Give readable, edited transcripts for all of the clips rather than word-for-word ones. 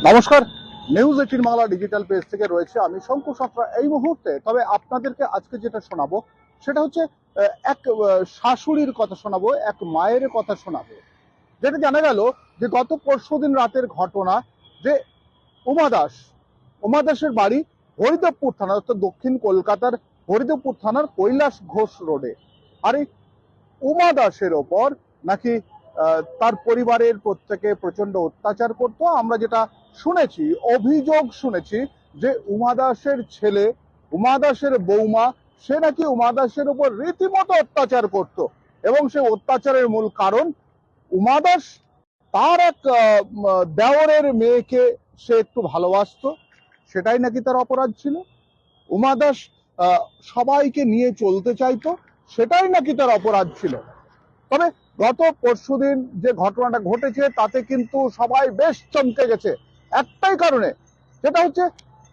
নমস্কার, news 18 Bangla digital page থেকে রয়েছে আমি শঙ্কু সাঁতরা এই মুহূর্তে। তবে আপনাদেরকে আজকে যেটা শোনাবো সেটা হচ্ছে এক শাশুড়ির কথা শোনাবো, এক মায়ের কথা শোনাবো। যেটা জানা গেল যে গত পরশুদিন রাতের ঘটনা, যে উমা দাসের বাড়ি হরিদেবপুর থানা, অর্থাৎ দক্ষিণ কলকাতার হরিদেবপুর থানার কৈলাস ঘোষ রোডে। আর এই উমা দাসের ওপর নাকি তার পরিবারের প্রত্যেকে প্রচন্ড অত্যাচার করতো। আমরা যেটা শুনেছি, অভিযোগ শুনেছি যে উমা দাসের ছেলে, উমা দাসের বৌমা, সে নাকি উমা দাসের উপর রীতিমতো অত্যাচার করত। এবং সে অত্যাচারের মূল কারণ, উমা দাস তার এক দেওরের মেয়েকে সে একটু ভালোবাসতো, সেটাই নাকি তার অপরাধ ছিল। উমা দাস সবাইকে নিয়ে চলতে চাইতো, সেটাই নাকি তার অপরাধ ছিল। তবে গত পরশুদিন যে ঘটনাটা ঘটেছে তাতে কিন্তু সবাই বেশ চমকে গেছে একটাই কারণে, সেটা হচ্ছে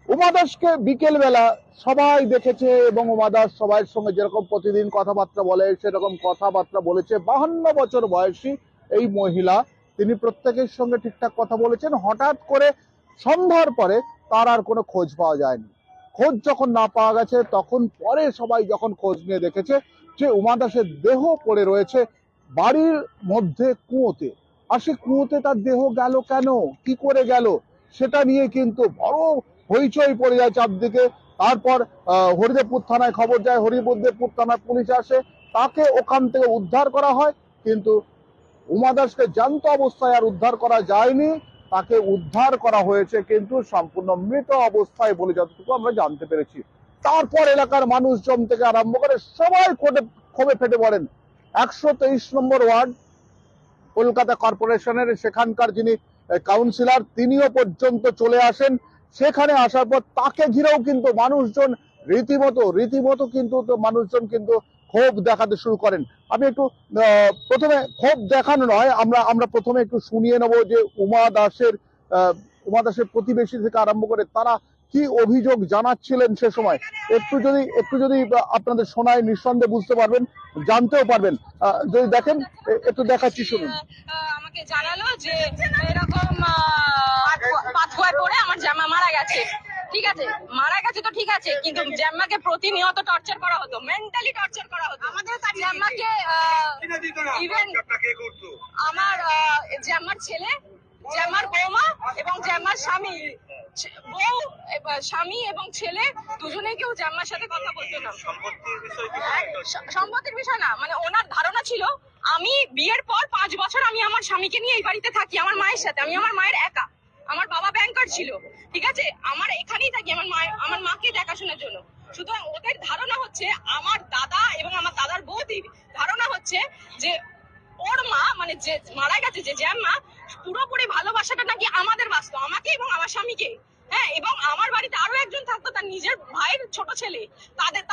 উমা দাসকে বিকেল বেলা সবাই দেখেছে এবং উমা দাস সবাইয়ের সঙ্গে যেরকম প্রতিদিন কথাবার্তা বলে সেরকম কথাবার্তা বলেছে। 52 বছর বয়সী এই মহিলা, তিনি প্রত্যেকের সঙ্গে ঠিকঠাক কথা বলেছেন। হঠাৎ করে সন্ধ্যার পরে তার আর কোনো খোঁজ পাওয়া যায়নি। খোঁজ যখন না পাওয়া গেছে তখন পরে সবাই যখন খোঁজ নিয়ে দেখেছে যে উমা দাসের দেহ পড়ে রয়েছে বাড়ির মধ্যে কুয়োতে। আর সে কুয়োতে তার দেহ গেল কেন, কি করে গেল, সেটা নিয়ে কিন্তু বড় হইচই পড়ে যায় চারদিকে। তারপর হরিদেবপুর থানায় খবর যায়, হরিদেবপুর থানায় পুলিশ আসে, তাকে ওখান থেকে উদ্ধার করা হয়। কিন্তু উমা দাসকে জ্যান্ত অবস্থায় আর উদ্ধার করা যায়নি, তাকে উদ্ধার করা হয়েছে কিন্তু সম্পূর্ণ মৃত অবস্থায় বলে যতটুকু আমরা জানতে পেরেছি। তারপর এলাকার মানুষজন থেকে আরম্ভ করে সবাই ক্ষোভে ফেটে পড়েন। 123 নম্বর ওয়ার্ড কলকাতা কর্পোরেশনের সেখানকার যিনি কাউন্সিলর, তিনিও পর্যন্ত চলে আসেন। সেখানে আসার পর তাকে ঘিরেও কিন্তু মানুষজন রীতিমতো কিন্তু মানুষজন কিন্তু ক্ষোভ দেখাতে শুরু করেন। আমি একটু প্রথমে ক্ষোভ দেখানো নয়, আমরা প্রথমে একটু শুনিয়ে নেব যে উমা দাসের প্রতিবেশী থেকে আরম্ভ করে তারা কি অভিযোগ জানাচ্ছিলেন সে সময়। একটু যদি আপনাদের শোনায় নিঃসন্দেহে বুঝতে পারবেন, জানতেও পারবেন। যদি দেখেন, একটু দেখাচ্ছি, শুনুন। আমাকে জানালো যে এরকম পাথুয়ায় পড়ে আমার জামা মারা গেছে। ঠিক আছে, মারা গেছে তো ঠিক আছে, কিন্তু জাম্মাকে প্রতিনিয়ত টর্চার করা হতো, মেন্টালি টর্চার করা হতো। জাম্মাকে ইভেন আমার জাম্মার ছেলে, জাম্মার বৌমা এবং জাম্মার স্বামী এবং ছেলে দুজনে কেউ জাম্মার সাথে কথা বলতো না। সম্পত্তির বিষয় না, মানে ওনার ধারণা ছিল আমি বিয়ের পর 5 বছর আমি আমার স্বামীকে নিয়ে এই বাড়িতে থাকি, আমার মায়ের সাথে। আমি আমার মায়ের একা, আমার বাবা ব্যাংকার ছিল, ঠিক আছে, আমার এখানেই থাকি আমার মাকে দেখাশোনার জন্য। সুতরাং ওদের ধারণা হচ্ছে, আমার দাদা এবং আমার দাদার বৌদির ধারণা হচ্ছে যে ওর মা, মানে যে মারা গেছে, যে জ্যাম্মা, পুরোপুরি ভালোবাসাটা নাকি আমাদের বাসতো, আমাকে এবং আমার স্বামীকে। হ্যাঁ, এবং আমার বাড়িতে আরো একজন থাকতো, তার নিজের ভাইয়ের ছোট ছেলে,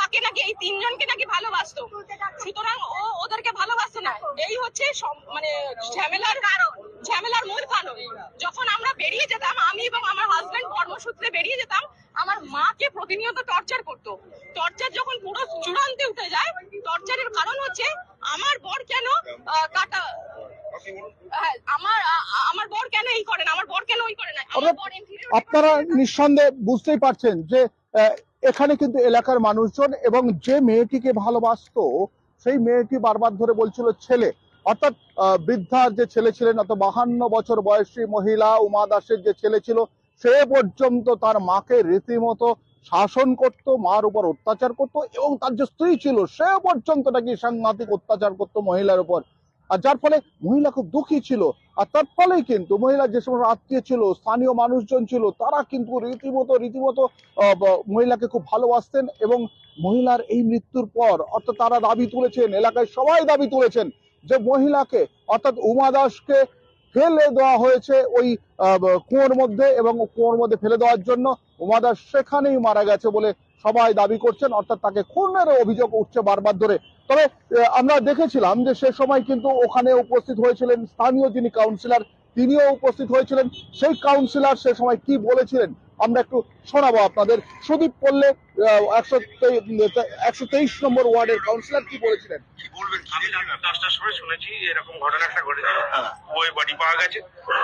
তাকে নাকি, এই 3 জনকে নাকি ভালোবাসতো। সুতরাং ওদেরকে ভালোবাসতো না। এই হচ্ছে মানে ঝামেলার মূল কারণ। যখন আমরা বেরিয়ে যেতাম, আমি এবং আমার হাজবেন্ড কর্মসূত্রে বেরিয়ে যেতাম, আমার মাকে প্রতিনিয়ত টর্চার করতো। টর্চার যখন পুরো চূড়ান্তে উঠে যায়, টর্চারের কারণ হচ্ছে আমার বর কেন আমার বর কেন এই করে না, আমার বর কেন ওই করে না। আপনারা নিঃসন্দেহে বুঝতেই পারছেন যে এখানে কিন্তু এলাকার মানুষজন এবং যে মেয়েটিকে ভালোবাসতো সেই মেয়েটি বারবার ধরে বলছিল ছেলে, অর্থাৎ বৃদ্ধার যে ছেলে ছিলেন, অর্থাৎ 52 বছর বয়সী মহিলা উমা দাসের যে ছেলে ছিল, সে পর্যন্ত তার মাকে রীতিমতো শাসন করত, মার উপর অত্যাচার করত, এবং তার যে স্ত্রী ছিল সে পর্যন্ত নাকি সাংঘাতিক অত্যাচার করতো মহিলার উপর। আর যার ফলে মহিলা খুব দুঃখী ছিল। আর তার ফলেই কিন্তু মহিলার যে সমস্ত আত্মীয় ছিল, স্থানীয় মানুষজন ছিল, তারা কিন্তু রীতিমতো মহিলাকে খুব ভালোবাসতেন। এবং মহিলার এই মৃত্যুর পর, অর্থাৎ তারা দাবি তুলেছেন, এলাকায় সবাই দাবি তুলেছেন যে মহিলাকে, অর্থাৎ উমা দাসকে ফেলে দেওয়া হয়েছে ওই কুয়োর মধ্যে, এবং কুয়োর মধ্যে ফেলে দেওয়ার জন্য উমা দাস সেখানেই মারা গেছে বলে সবাই দাবি করছেন। অর্থাৎ তাকে খুনের অভিযোগ উঠছে বারবার ধরে। তবে আমরা দেখেছিলাম যে সে সময় কিন্তু ওখানে উপস্থিত হয়েছিলেন স্থানীয় যিনি কাউন্সিলর, তিনিও উপস্থিত হয়েছিলেন। সেই কাউন্সিলর সে সময় কি বলেছিলেন আমরা একটু শোনাবো আপনাদের। সুদীপ পল্লে, 123 নম্বর ওয়ার্ডের কাউন্সিলর কি বলেছিলেন? কি বলবেন? আমি রাত 10টার সময় শুনেছি এরকম ঘটনা একটা ঘটেছে, ওই বডি পাওয়া গেছে।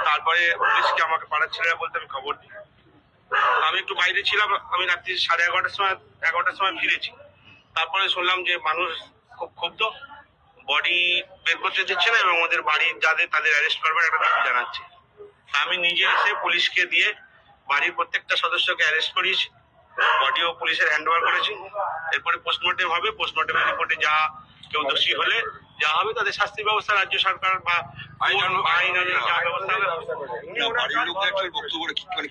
তারপরে পুলিশকে আমাকে পাড়ার ছেলেরা বলতে আমি খবর দিই। আমি একটু বাইরে ছিলাম, আমি রাত্রি 11:30টার সময় ফিরেছি। তারপরে শুনলাম যে মানুষ খুব ক্ষুব্ধ, বডি বের করতে দিচ্ছে না এবং ওদের বাড়ির যাদের তাদের অ্যারেস্ট করবার একটা দাবি জানাচ্ছে। আমি নিজে এসে পুলিশকে দিয়ে বাড়ির প্রত্যেকটা সদস্যকে অ্যারেস্ট করিয়েছি, বডিও পুলিশের হ্যান্ড ওভার করেছি। এরপরে পোস্টমর্টেম হবে, পোস্টমর্টেমের রিপোর্টে যা কেউ দোষী হলে যা হবে তাদের শাস্তি ব্যবস্থা রাজ্য সরকার বা আইন যা ব্যবস্থা হবে। বাড়ির লোকদের বক্তব্য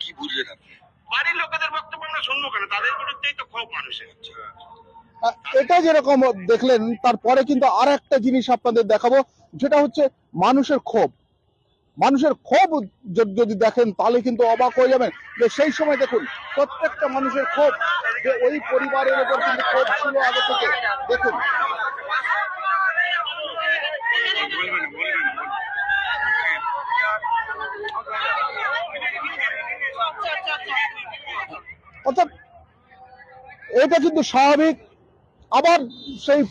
কি বুঝলেন আপনি? বাড়ির লোকেদের বক্তব্য আমরা শুনবো কেন? তাদের বিরুদ্ধেই তো ক্ষোভ মানুষের। এটা যেরকম দেখলেন, তারপরে কিন্তু আর একটা জিনিস আপনাদের দেখাবো, যেটা হচ্ছে মানুষের ক্ষোভ। মানুষের ক্ষোভ যদি দেখেন তাহলে কিন্তু অবাক হয়ে যাবেন যে সেই সময় দেখুন প্রত্যেকটা মানুষের ক্ষোভ, যে ওই পরিবারের উপর কিন্তু ক্ষোভ ছিল আগে থেকে। দেখুন অর্থাৎ এটা কিন্তু স্বাভাবিক। আবার সেই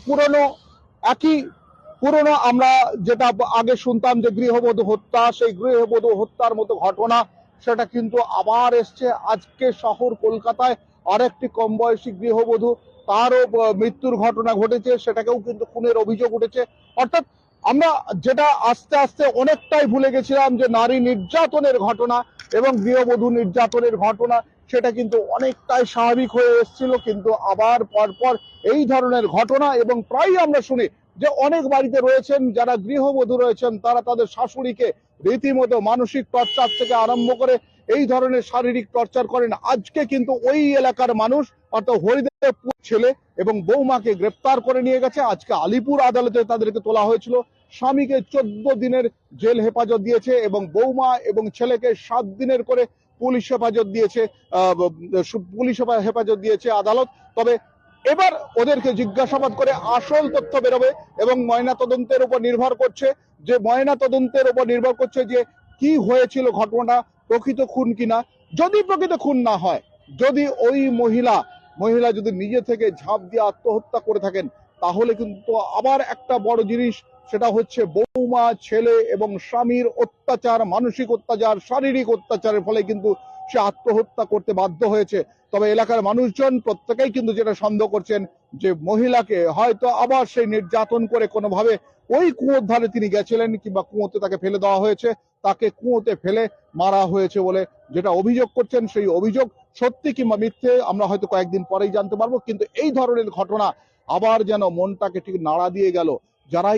পুরনো আমরা যেটা আগে শুনতাম যে গৃহবধূ হত্যা, সেই গৃহবধূ হত্যার মতো ঘটনা সেটা কিন্তু আবার এসছে। আজকে শহর কলকাতায় আরেকটি কম বয়সী গৃহবধূ, তারও মৃত্যুর ঘটনা ঘটেছে, সেটাকেও কিন্তু খুনের অভিযোগ উঠেছে। অর্থাৎ আমরা যেটা আস্তে আস্তে অনেকটাই ভুলে গেছিলাম যে নারী নির্যাতনের ঘটনা এবং গৃহবধূ নির্যাতনের ঘটনা সেটা কিন্তু অনেকটাই স্বাভাবিক হয়ে এসেছিল, কিন্তু আবার পরপর এই ধরনের ঘটনা। এবং প্রায় আমরা শুনি যে অনেক বাড়িতে রয়েছেন যারা গৃহবধূ রয়েছেন, তারা তাদের শাশুড়িকে রীতিমতো মানসিক টর্চার থেকে আরম্ভ করে এই ধরনের শারীরিক টর্চার করেন। আজকে কিন্তু ওই এলাকার মানুষ অর্থাৎ হরিদেবপুর ছেলে এবং বৌমাকে গ্রেপ্তার করে নিয়ে গেছে। আজকে আলিপুর আদালতে তাদেরকে তোলা হয়েছিল। স্বামীকে 14 দিনের জেল হেফাজত দিয়েছে এবং বৌমা এবং ছেলেকে 7 দিনের করে পুলিশ হেফাজত দিয়েছে আদালত। তবে এবার ওদেরকে জিজ্ঞাসাবাদ করে আসল তথ্য বেরোবে এবং ময়নাতদন্তের উপর নির্ভর করছে যে কি হয়েছিল, ঘটনাটা প্রকৃত খুন কিনা। যদি প্রকৃত খুন না হয়, যদি ওই মহিলা যদি নিজে থেকে ঝাঁপ দিয়ে আত্মহত্যা করে থাকেন, তাহলে কিন্তু আবার একটা বড় জিনিস, সেটা হচ্ছে বৌমা, ছেলে এবং স্বামীর অত্যাচার, মানসিক অত্যাচার, শারীরিক অত্যাচারের ফলে কিন্তু সে আত্মহত্যা করতে বাধ্য হয়েছে। তবে এলাকার মানুষজন প্রত্যেকেই কিন্তু যেটা সন্দেহ করছেন যে মহিলাকে হয়তো আবার সেই নির্যাতন করে কোনোভাবে ওই কুয়োর ধারে তিনি গেছিলেন কিংবা কুয়োতে তাকে ফেলে দেওয়া হয়েছে, তাকে কুয়োতে ফেলে মারা হয়েছে বলে যেটা অভিযোগ করছেন, সেই অভিযোগ সত্যি কিংবা মিথ্যে আমরা হয়তো কয়েকদিন পরেই জানতে পারবো। কিন্তু এই ধরনের ঘটনা আবার যেন মনটাকে ঠিক নাড়া দিয়ে গেল। যারা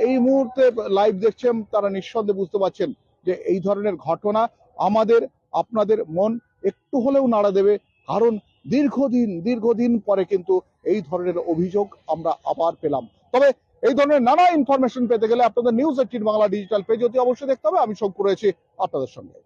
এই মুহূর্তে লাইভ দেখছেন তারা নিঃসন্দেহে বুঝতে পারছেন যে এই ধরনের ঘটনা আমাদের আপনাদের মন একটু হলেও নাড়া দেবে, কারণ দীর্ঘদিন পরে কিন্তু এই ধরনের অভিযোগ আমরা আবার পেলাম। তবে এই ধরনের নানা ইনফরমেশন পেতে গেলে আপনাদের নিউজ 18 বাংলা ডিজিটাল পেজ অতি অবশ্যই দেখতে হবে। আমি শঙ্কু রয়েছি আপনাদের সঙ্গে।